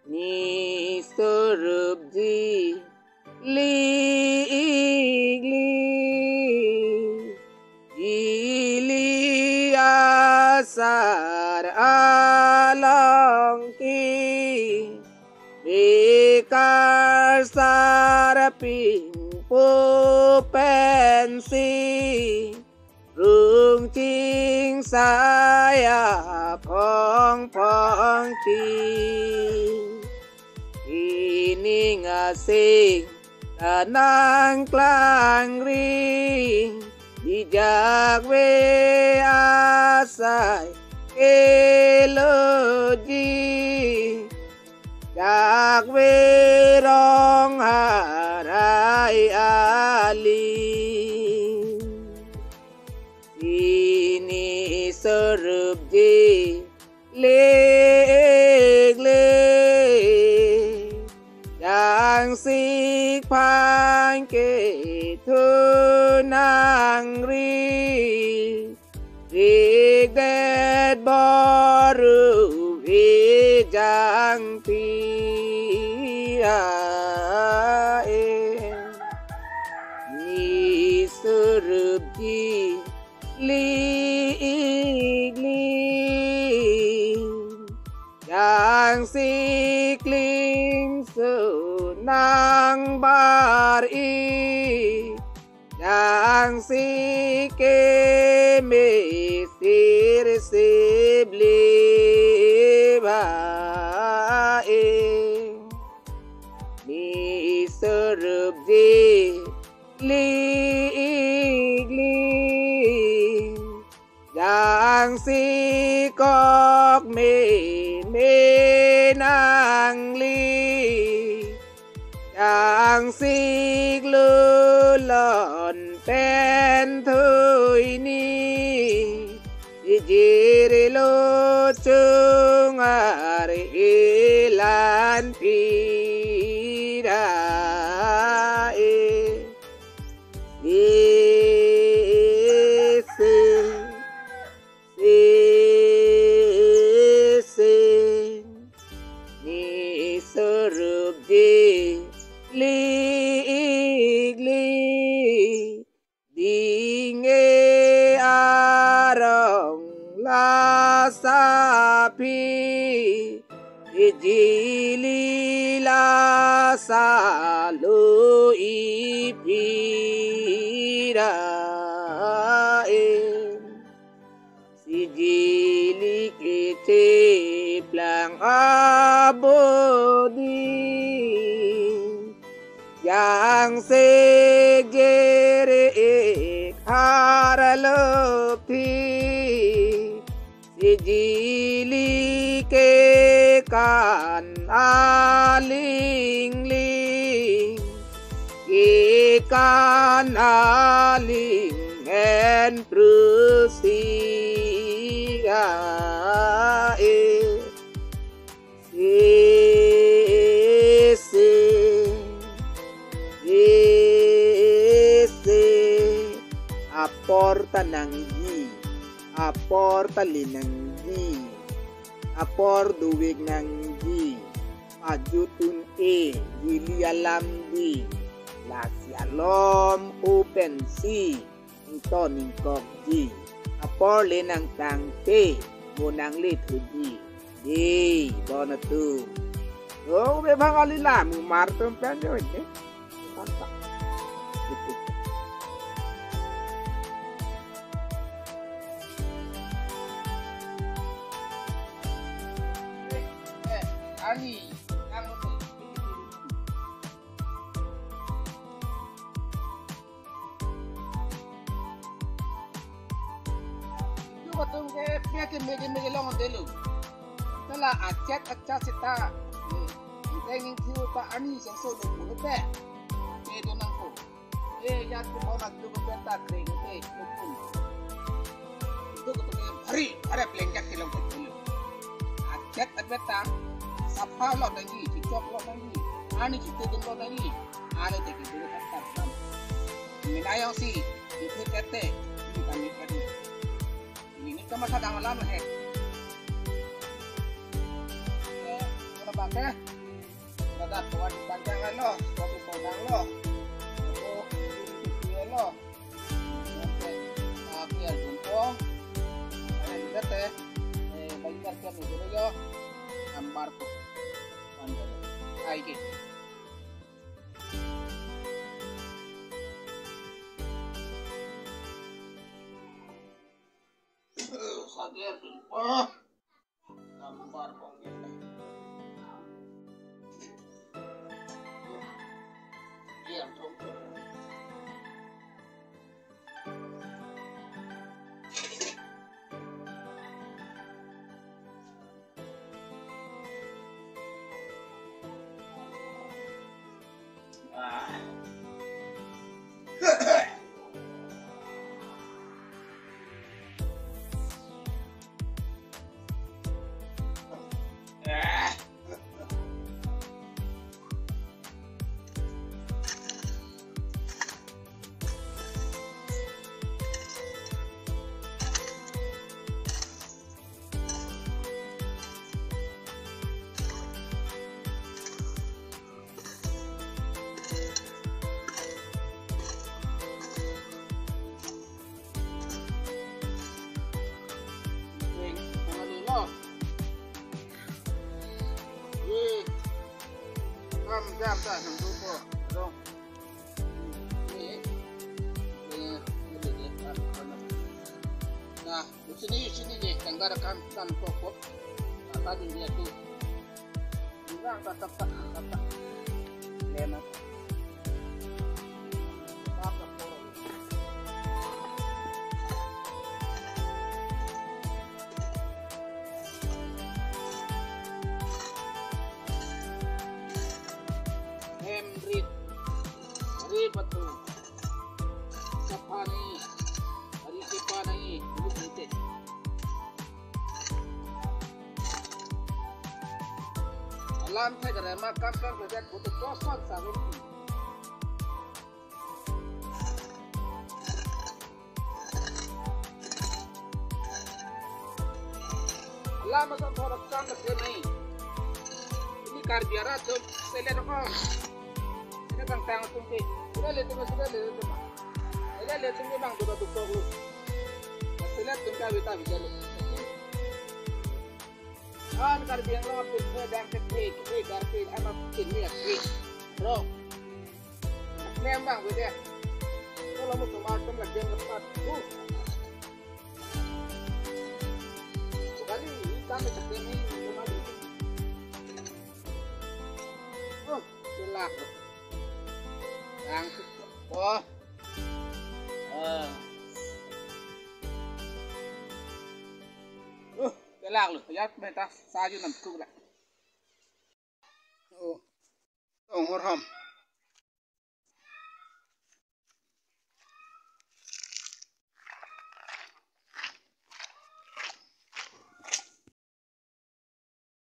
ni serup ji li ili asar along ki bekar sarapin po pensi rung ching saya phong phong chi ini ngasing tanang klang ring dijak we asai eloji jak we rong harai ali ini serup ji lek yang sik phang ke thu nang ri rik det boru vi jang pi ni serup ji li yang sikling sunang bari yang sike mesir sibli bae ni serup ji yang si kok me nang li yang si lulon pen thui ni jiri lo chung ari ilan pira serup ji li dinge arong la sapi jili la salu ipira si jili kete plang abodi yang segere haralopi si jili ke kan aling ling ke kan aling en prusiga apor tananggi apor talinanggi apor duwig nanggi pajutun gili alamgi lasi alom open si ito ningkog ji apor lenang tangte munang lituji di bona tu oh bebang alila mu martum penjo ini mantap ani kamu tuh itu betul ke pihak mege long delu setelah acet sita ingin kiu pa ani yang so do mulut do nangko ya tu mau nak tu beta kering betul itu betul hari pelengkat kilang betul acet beta apa lo lagi, cicok lo lagi, ani cicok lo lagi, ada jadi dulu kata. Minayang si, itu kete, kita mikir ini cuma kadang lama ke dadat tuan panjangan lo kopi panjang lo itu dia lo oke aku yang jumpo ada juga teh bagi kerja itu yo gambar ko panjang aike saya jumpo gambar ko gitu. Iya, tunggu. Jam tak nunggu po, dong. Nah, di sini deh, tenggarakan kan pokok. Tadi dia tuh, enggak tak. Lena. Betul. Siapa nih? Hari siapa nih? Ini. Alam saya kerana makan kerja butuh kosong sahur. Alam macam orang kan kerja ini karbiara tu selain apa? Ini kan tang tungki. Sudah lihat tunggu bang sudah tutup lu. Lihat tunggu kita bisa lu. Kan karbiang lo pun sedang kecil karbi amat ini ya kecil. Bro, nembang gue kalau mau kemarin lagi yang keempat. Sekali kami cekik ini kemarin. Jelas. Yang cái lạc lửa giác bên ta xa chứ nằm cục lại hột hòm